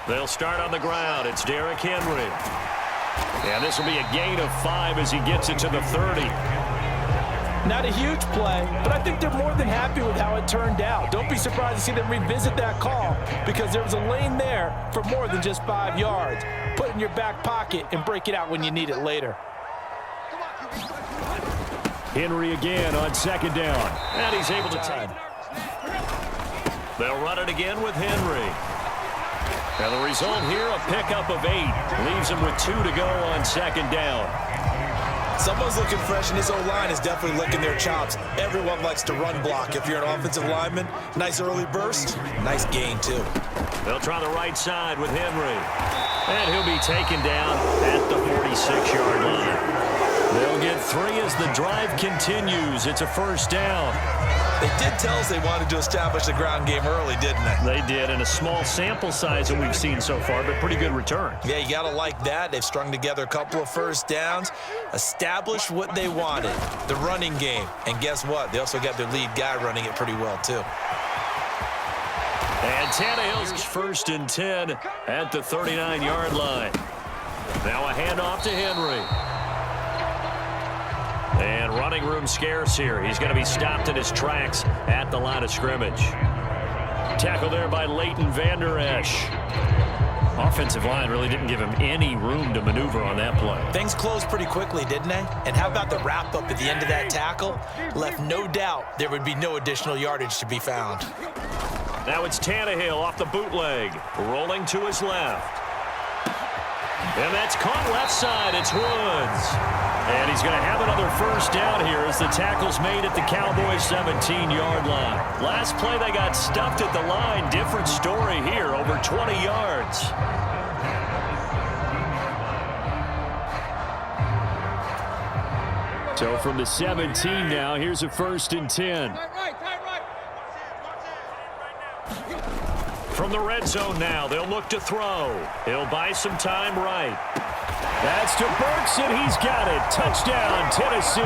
They'll start on the ground. It's Derrick Henry. And this will be a gain of 5 as he gets it to the 30. Not a huge play, but I think they're more than happy with how it turned out. Don't be surprised to see them revisit that call because there was a lane there for more than just 5 yards. Put it in your back pocket and break it out when you need it later. Henry again on second down. And he's able to tie. They'll run it again with Henry. And the result here, a pickup of 8. Leaves him with 2 to go on second down. Someone's looking fresh, and this O-line is definitely licking their chops. Everyone likes to run block. If you're an offensive lineman, nice early burst, nice gain, too. They'll try the right side with Henry. And he'll be taken down at the 46-yard line. They'll get 3 as the drive continues. It's a first down. They did tell us they wanted to establish the ground game early, didn't they? They did, in a small sample size that we've seen so far, but pretty good return. Yeah, you got to like that. They've strung together a couple of first downs, established what they wanted, the running game. And guess what? They also got their lead guy running it pretty well, too. And Tannehill's first and 10 at the 39-yard line. Now a handoff to Henry. And running room scarce here. He's going to be stopped in his tracks at the line of scrimmage. Tackle there by Leighton Vander Esch. Offensive line really didn't give him any room to maneuver on that play. Things closed pretty quickly, didn't they? And how about the wrap-up at the end of that tackle? Left no doubt there would be no additional yardage to be found. Now it's Tannehill off the bootleg. Rolling to his left. And that's caught left side. It's Woods. And he's going to have another first down here as the tackle's made at the Cowboys 17-yard line. Last play they got stuffed at the line. Different story here, over 20 yards. So from the 17 now, here's a first and 10. From the red zone now, they'll look to throw. He'll buy some time right. That's to Burks, and he's got it. Touchdown, Tennessee.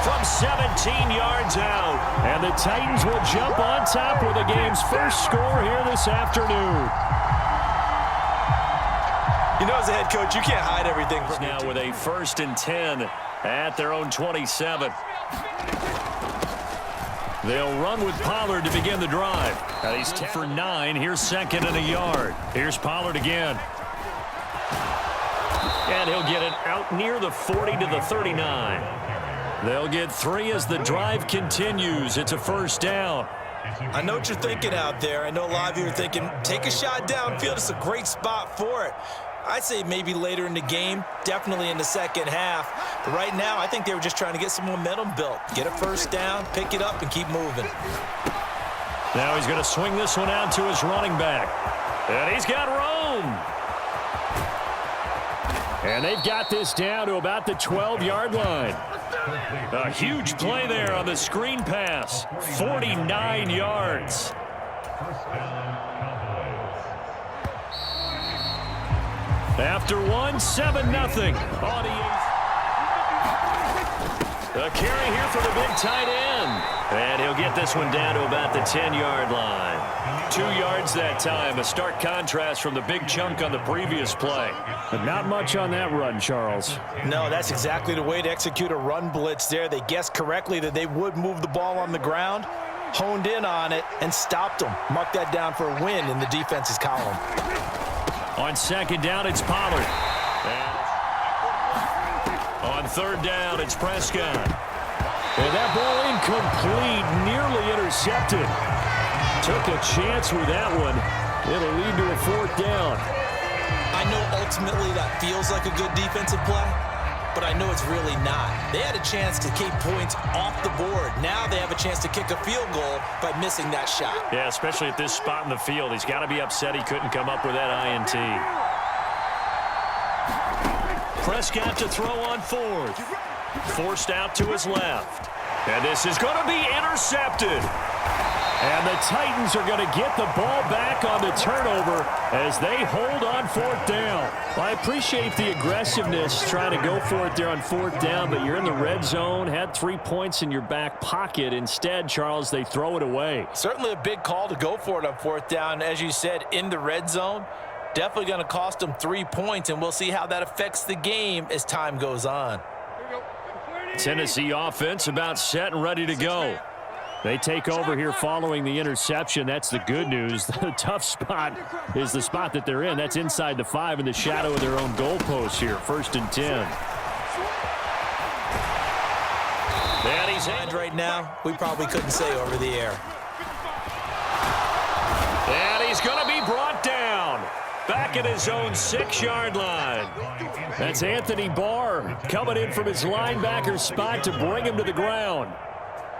From 17 yards out. And the Titans will jump on top with the game's first score here this afternoon. You know, as a head coach, you can't hide everything from now with a first and 10 at their own 27. They'll run with Pollard to begin the drive. And he's 10 for 9. Here's second and a yard. Here's Pollard again. And he'll get it out near the 40 to the 39. They'll get 3 as the drive continues. It's a first down. I know what you're thinking out there. I know a lot of you are thinking, take a shot downfield. It's a great spot for it. I'd say maybe later in the game, definitely in the second half. But right now, I think they were just trying to get some momentum built. Get a first down, pick it up, and keep moving. Now he's going to swing this one out to his running back. And he's got room. And they've got this down to about the 12-yard line. A huge play there on the screen pass. 49 yards. After 1, 7-0. A carry here for the big tight end. And he'll get this one down to about the 10-yard line. 2 yards that time. A stark contrast from the big chunk on the previous play. But not much on that run, Charles. No, that's exactly the way to execute a run blitz there. They guessed correctly that they would move the ball on the ground, honed in on it, and stopped them. Mark that down for a win in the defense's column. On second down, it's Pollard. And on third down, it's Prescott. And that ball incomplete, nearly intercepted. Took a chance with that one. It'll lead to a fourth down. I know ultimately that feels like a good defensive play, but I know it's really not. They had a chance to keep points off the board. Now they have a chance to kick a field goal by missing that shot. Yeah, especially at this spot in the field. He's got to be upset he couldn't come up with that INT. Prescott to throw on fourth. Forced out to his left. And this is going to be intercepted. And the Titans are going to get the ball back on the turnover as they hold on fourth down. Well, I appreciate the aggressiveness trying to go for it there on fourth down, but you're in the red zone, had 3 points in your back pocket. Instead, Charles, they throw it away. Certainly a big call to go for it on fourth down. As you said, in the red zone, definitely going to cost them 3 points, and we'll see how that affects the game as time goes on. Tennessee offense about set and ready to go. They take over here following the interception. That's the good news. The tough spot is the spot that they're in. That's inside the 5 in the shadow of their own goalpost here. 1st and 10. And he's in right now, we probably couldn't say over the air. And he's going to be brought down. Back at his own 6-yard line. That's Anthony Barr coming in from his linebacker spot to bring him to the ground.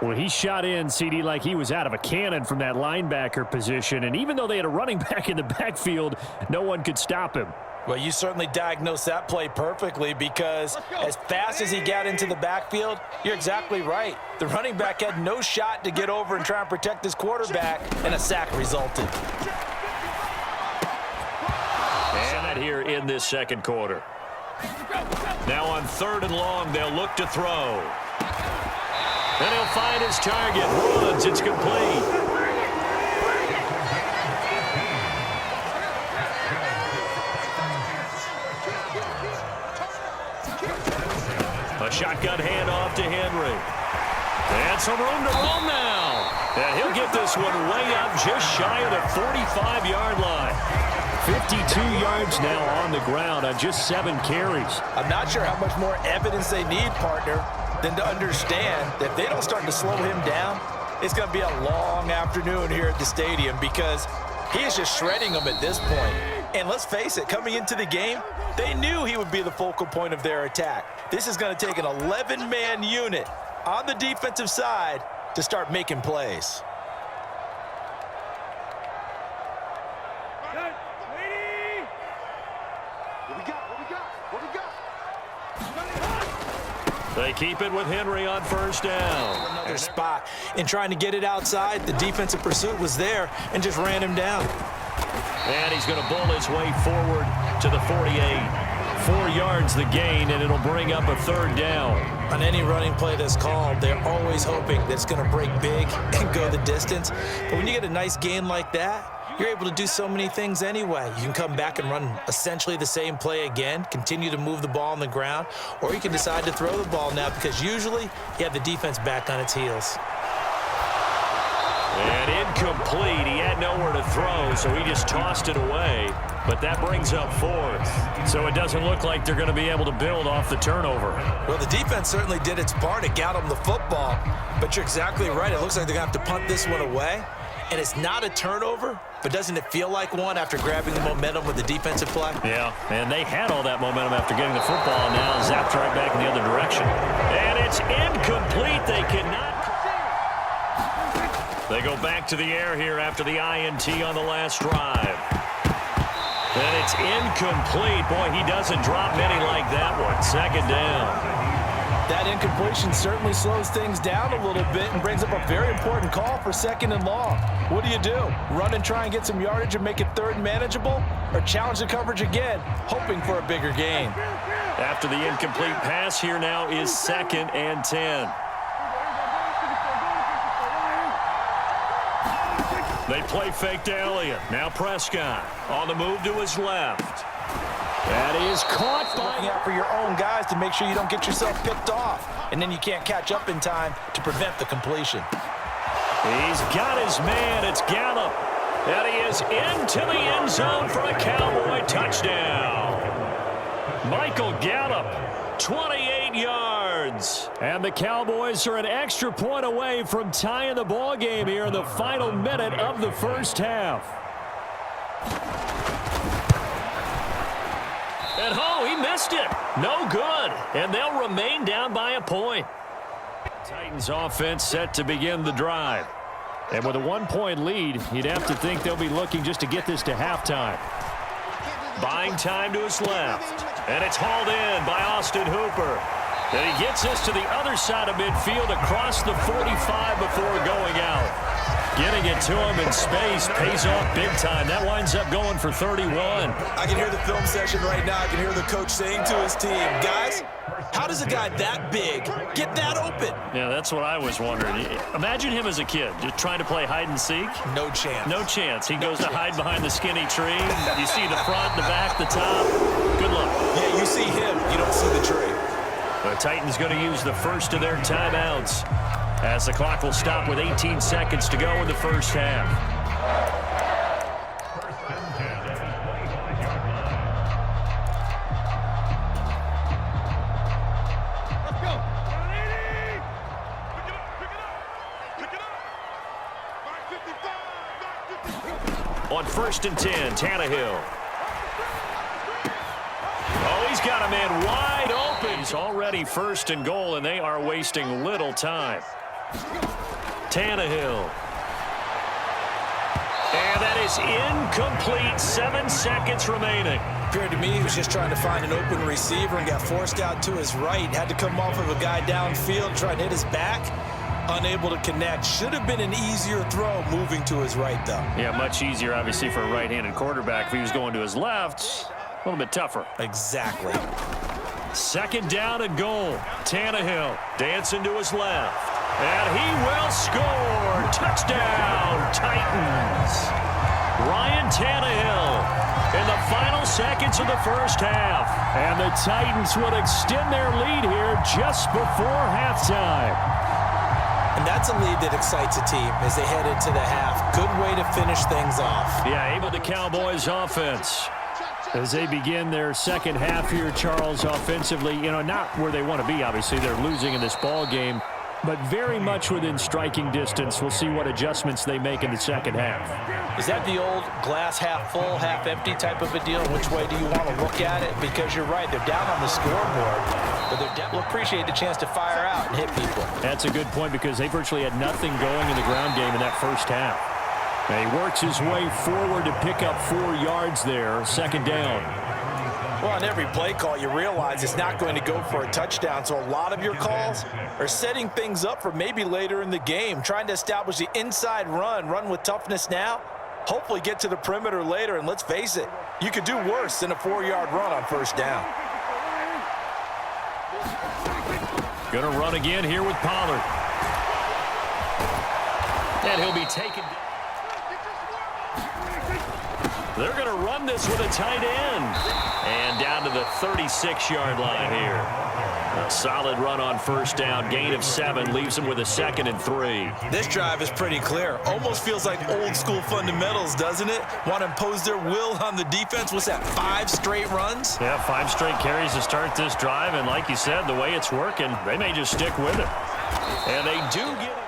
Well, he shot in, CD, like he was out of a cannon from that linebacker position. And even though they had a running back in the backfield, no one could stop him. Well, you certainly diagnosed that play perfectly because as fast as he got into the backfield, you're exactly right. The running back had no shot to get over and try and protect his quarterback, and a sack resulted. And here in this second quarter. Now on 3rd and long, they'll look to throw. And he'll find his target. Woods, it's complete. A shotgun handoff to Henry. And some room to roam now. And he'll get this one way up just shy of the 45-yard line. 52 yards now on the ground on just 7 carries. I'm not sure how much more evidence they need, partner, than to understand that if they don't start to slow him down, it's going to be a long afternoon here at the stadium because he is just shredding them at this point. And let's face it, coming into the game, they knew he would be the focal point of their attack. This is going to take an 11-man unit on the defensive side to start making plays. They keep it with Henry on 1st down. Another spot. In trying to get it outside, the defensive pursuit was there and just ran him down. And he's going to bull his way forward to the 48. 4 yards the gain, and it'll bring up a 3rd down. On any running play that's called, they're always hoping that it's going to break big and go the distance. But when you get a nice gain like that, you're able to do so many things anyway. You can come back and run essentially the same play again, continue to move the ball on the ground, or you can decide to throw the ball now because usually you have the defense back on its heels. And incomplete. He had nowhere to throw, so he just tossed it away. But that brings up 4th. So it doesn't look like they're going to be able to build off the turnover. Well, the defense certainly did its part to get them the football. But you're exactly right. It looks like they're going to have to punt this one away. And it's not a turnover, but doesn't it feel like one after grabbing the momentum with the defensive play? Yeah, and they had all that momentum after getting the football, and now zapped right back in the other direction. And it's incomplete. They cannot. They go back to the air here after the INT on the last drive. And it's incomplete. Boy, he doesn't drop many like that one. 2nd down. That incompletion certainly slows things down a little bit and brings up a very important call for 2nd and long. What do? Run and try and get some yardage and make it 3rd manageable, or challenge the coverage again, hoping for a bigger gain? After the incomplete pass, here now is 2nd and 10. They play fake to Elliott. Now Prescott on the move to his left. That is caught by... Looking out for your own guys to make sure you don't get yourself picked off, and then you can't catch up in time to prevent the completion. He's got his man. It's Gallup. And he is into the end zone for a Cowboy touchdown. Michael Gallup, 28 yards. And the Cowboys are an extra point away from tying the ball game here in the final minute of the 1st half. And he missed it. No good. And they'll remain down by a point. Titans offense set to begin the drive. And with a 1-point lead, you'd have to think they'll be looking just to get this to halftime. Buying time to his left. And it's hauled in by Austin Hooper. And he gets us to the other side of midfield across the 45 before going out. Getting it to him in space pays off big time. That winds up going for 31. I can hear the film session right now. I can hear the coach saying to his team, guys, how does a guy that big get that open? Yeah, that's what I was wondering. Imagine him as a kid, just trying to play hide and seek. No chance. No chance. He goes to hide behind the skinny tree. You see the front, the back, the top. Good luck. Yeah, you see him. You don't see the tree. The Titans going to use the first of their timeouts, as the clock will stop with 18 seconds to go in the first half. On 1st and 10, Tannehill. Oh, he's got a man wide open. He's already 1st and goal, and they are wasting little time. Tannehill. And that is incomplete. 7 seconds remaining. Appeared to me he was just trying to find an open receiver and got forced out to his right. Had to come off of a guy downfield, try and hit his back. Unable to connect. Should have been an easier throw moving to his right, though. Yeah, much easier, obviously, for a right-handed quarterback. If he was going to his left, a little bit tougher. Exactly. 2nd down and goal. Tannehill dancing to his left. And he will score. Touchdown, Titans. Ryan Tannehill in the final seconds of the first half. And the Titans would extend their lead here just before halftime. And that's a lead that excites a team as they head into the half. Good way to finish things off. Yeah, able the Cowboys offense. As they begin their second half here, Charles, offensively, not where they want to be, obviously. They're losing in this ball game, but very much within striking distance. We'll see what adjustments they make in the second half. Is that the old glass half full, half empty type of a deal? Which way do you want to look at it? Because you're right, they're down on the scoreboard, but they will appreciate the chance to fire out and hit people. That's a good point because they virtually had nothing going in the ground game in that first half. And he works his way forward to pick up 4 yards there, 2nd down. Well, on every play call, you realize it's not going to go for a touchdown, so a lot of your calls are setting things up for maybe later in the game, trying to establish the inside run with toughness now, hopefully get to the perimeter later, and let's face it, you could do worse than a 4-yard run on 1st down. Going to run again here with Pollard. And he'll be taken. They're going to run this with a tight end. And down to the 36-yard line here. A solid run on 1st down. Gain of 7 leaves them with a 2nd and 3. This drive is pretty clear. Almost feels like old school fundamentals, doesn't it? Want to impose their will on the defense. What's that, 5 straight runs? Yeah, 5 straight carries to start this drive. And like you said, the way it's working, they may just stick with it. And they do get it.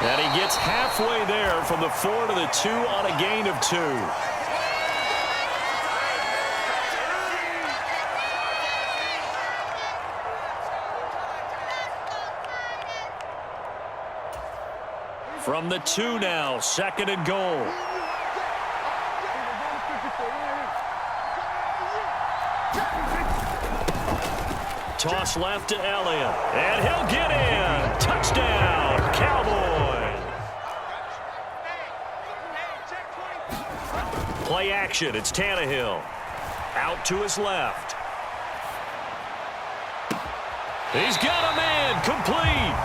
And he gets halfway there from the 4 to the 2 on a gain of 2. From the 2 now, 2nd and goal. Toss left to Elliott. And he'll get in. Touchdown, Cowboys. Play action. It's Tannehill. Out to his left. He's got a man. Complete.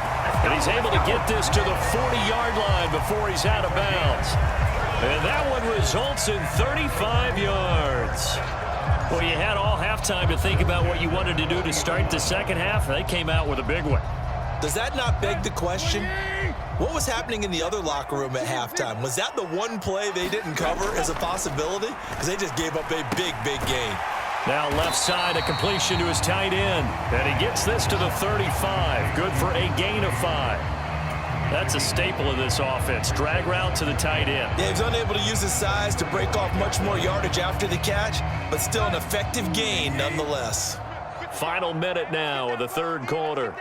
And he's able to get this to the 40-yard line before he's out of bounds. And that one results in 35 yards. Well, you had all halftime to think about what you wanted to do to start the second half. They came out with a big one. Does that not beg the question? What was happening in the other locker room at halftime? Was that the one play they didn't cover as a possibility? Because they just gave up a big, big gain. Now left side, a completion to his tight end. And he gets this to the 35. Good for a gain of 5. That's a staple of this offense. Drag route to the tight end. Yeah, he's unable to use his size to break off much more yardage after the catch, but still an effective gain nonetheless. Final minute now of the 3rd quarter.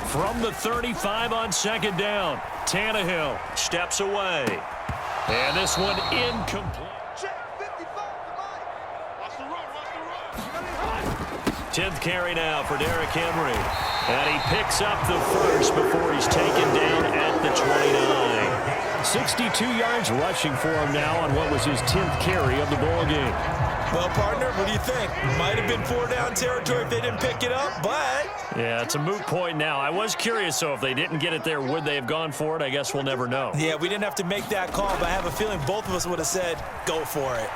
From the 35 on 2nd down, Tannehill steps away. And this one incomplete. 10th carry now for Derrick Henry. And he picks up the first before he's taken down at the 29. 62 yards rushing for him now on what was his 10th carry of the ball game. Well, partner, what do you think? Might have been 4-down territory if they didn't pick it up, but... Yeah, it's a moot point now. I was curious, so if they didn't get it there, would they have gone for it? I guess we'll never know. Yeah, we didn't have to make that call, but I have a feeling both of us would have said, go for it.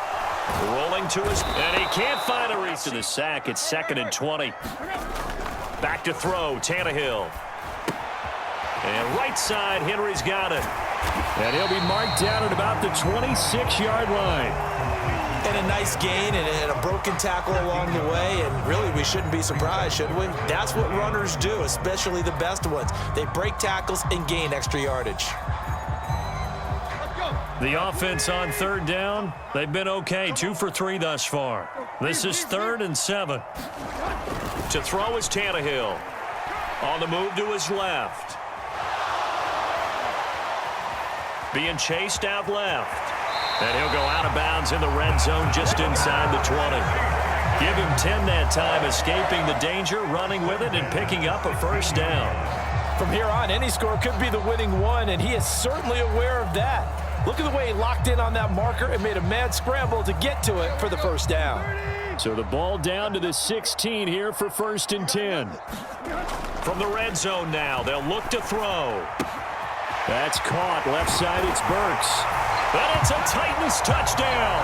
Rolling to his... And he can't find a reach to the sack. It's 2nd and 20. Back to throw, Tannehill. And right side, Henry's got it. And he'll be marked down at about the 26-yard line. And a nice gain and a broken tackle along the way, and really we shouldn't be surprised, should we? That's what runners do, especially the best ones. They break tackles and gain extra yardage. The offense on 3rd down, they've been okay, 2 for 3 thus far. This is 3rd and 7. To throw is Tannehill. On the move to his left. Being chased out left. And he'll go out of bounds in the red zone just inside the 20. Give him 10 that time, escaping the danger, running with it, and picking up a 1st down. From here on, any score could be the winning one, and he is certainly aware of that. Look at the way he locked in on that marker and made a mad scramble to get to it for the 1st down. So the ball down to the 16 here for 1st and 10. From the red zone now, they'll look to throw. That's caught. Left side, it's Burks. And it's a Titans touchdown.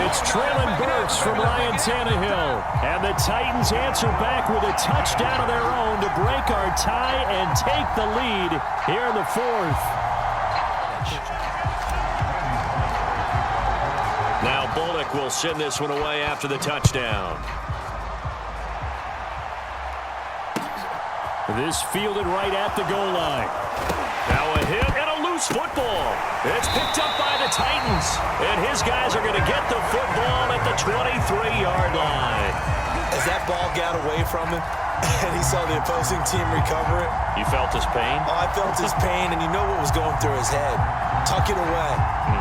It's Traylon Burks from Ryan Tannehill. And the Titans answer back with a touchdown of their own to break our tie and take the lead here in the 4th. Now Bullock will send this one away after the touchdown. This fielded right at the goal line. Now a hit and a loose football. It's picked up by the Titans. And his guys are going to get the football at the 23-yard line. As that ball got away from him, and he saw the opposing team recover it. You felt his pain? Oh, I felt his pain, and you know what was going through his head. Tuck it away.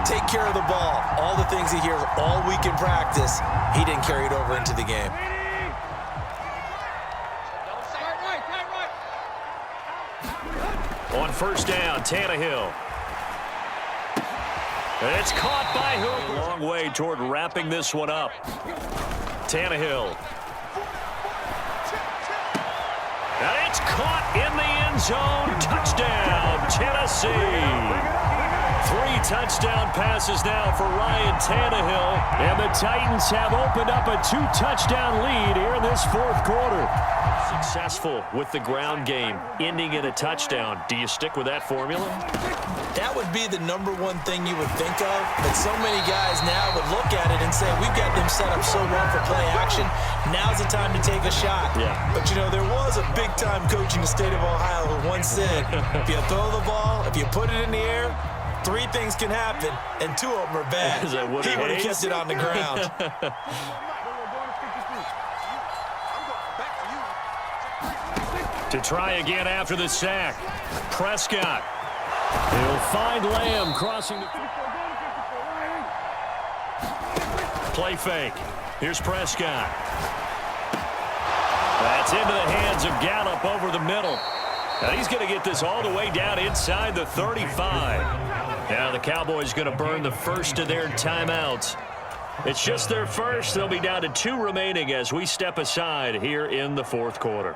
Take care of the ball. All the things he hears all week in practice, he didn't carry it over into the game. On 1st down, Tannehill. It's caught by who? A long way toward wrapping this one up. Tannehill. And it's caught in the end zone. Touchdown, Tennessee. 3 touchdown passes now for Ryan Tannehill. And the Titans have opened up a 2-touchdown lead here in this 4th quarter. Successful with the ground game, ending in a touchdown. Do you stick with that formula? That would be the #1 thing you would think of, but so many guys now would look at it and say, we've got them set up so well for play action, now's the time to take a shot. Yeah. But, you know, there was a big-time coach in the state of Ohio who once said, if you throw the ball, if you put it in the air, 3 things can happen, and 2 of them are bad. Is that what he would have kept it on the ground. To try again after the sack. Prescott. He'll find Lamb crossing the... Play fake. Here's Prescott. That's into the hands of Gallup over the middle. Now he's going to get this all the way down inside the 35. Now the Cowboys going to burn the first of their timeouts. It's just their first. They'll be down to 2 remaining as we step aside here in the 4th quarter.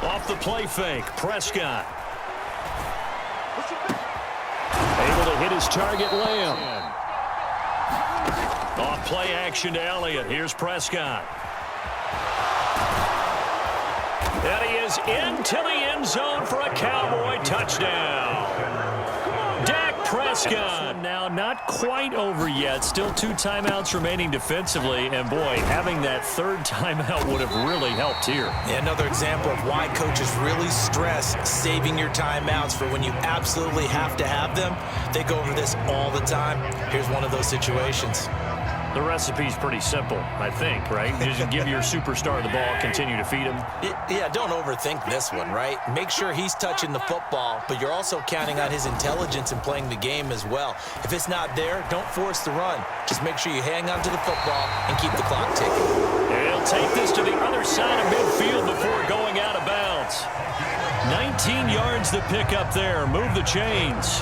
Off the play fake, Prescott. Able to hit his target, Lamb. Off play action to Elliott. Here's Prescott. And he is into the end zone for a Cowboy touchdown. Dak Prescott. Now not quite over yet. Still 2 timeouts remaining defensively. And boy, having that 3rd timeout would have really helped here. Yeah, another example of why coaches really stress saving your timeouts for when you absolutely have to have them. They go over this all the time. Here's one of those situations. The recipe's pretty simple, I think, right? Just give your superstar the ball, continue to feed him. Yeah, don't overthink this one, right? Make sure he's touching the football, but you're also counting on his intelligence in playing the game as well. If it's not there, don't force the run. Just make sure you hang on to the football and keep the clock ticking. He'll take this to the other side of midfield before going out of bounds. 19 yards to pick up there. Move the chains.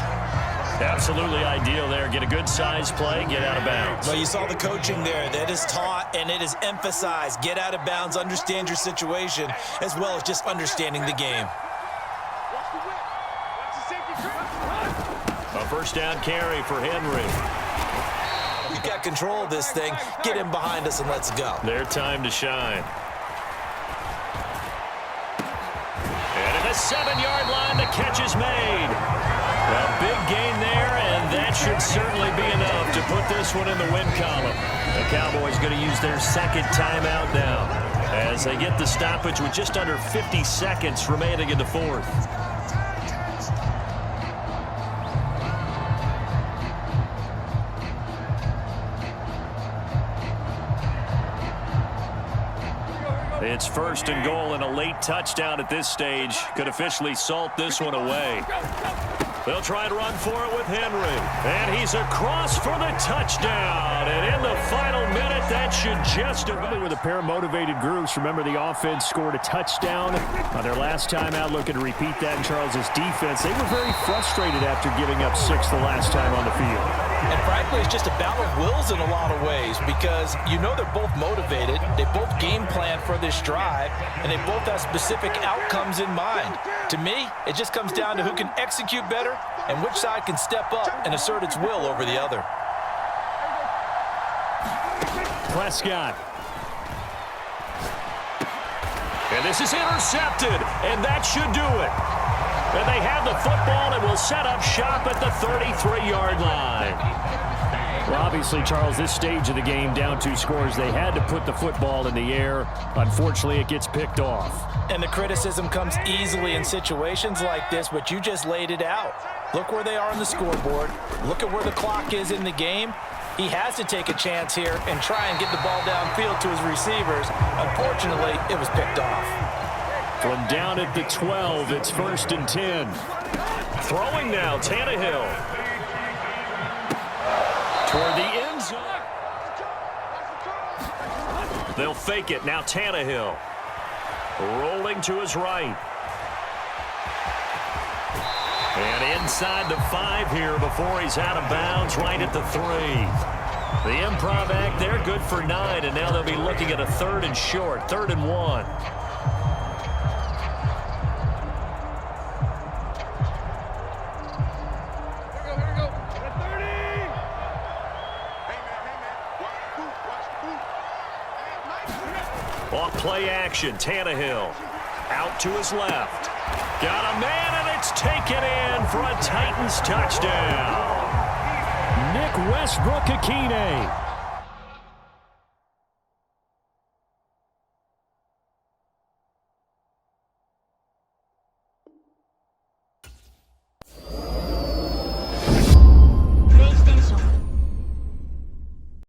Absolutely ideal there. Get a good size play, get out of bounds. Well, you saw the coaching there. That is taught and it is emphasized. Get out of bounds, understand your situation, as well as just understanding the game. A first down carry for Henry. You got control of this thing. Get him behind us and let's go. Their time to shine. And at the 7-yard line, the catch is made. A big gain there, and that should certainly be enough to put this one in the win column. The Cowboys going to use their second timeout now as they get the stoppage with just under 50 seconds remaining in the fourth. It's first and goal and a late touchdown at this stage. Could officially salt this one away. They'll try to run for it with Henry. And he's across for the touchdown. And in the final minute, that should just about. With a pair of motivated groups. Remember, the offense scored a touchdown on their last time out. Looking to repeat that in Charles's defense. They were very frustrated after giving up 6 the last time on the field. And frankly, it's just a battle of wills in a lot of ways because you know they're both motivated. They both game plan for this drive, and they both have specific outcomes in mind. To me, it just comes down to who can execute better and which side can step up and assert its will over the other. Prescott. And this is intercepted, and that should do it. And they have the football and will set up shop at the 33-yard line. Well, obviously, Charles, this stage of the game, down 2 scores, they had to put the football in the air. Unfortunately, it gets picked off. And the criticism comes easily in situations like this, but you just laid it out. Look where they are on the scoreboard. Look at where the clock is in the game. He has to take a chance here and try and get the ball downfield to his receivers. Unfortunately, it was picked off. From down at the 12, it's first and 10. Throwing now, Tannehill. Toward the end zone. They'll fake it. Now Tannehill. Rolling to his right. And inside the 5 here before he's out of bounds, right at the 3. The improv act there, good for 9, and now they'll be looking at a 3rd and short, 3rd and 1. Off play action, Tannehill out to his left. Got a man, and it's taken in for a Titans touchdown. Nick Westbrook-Akine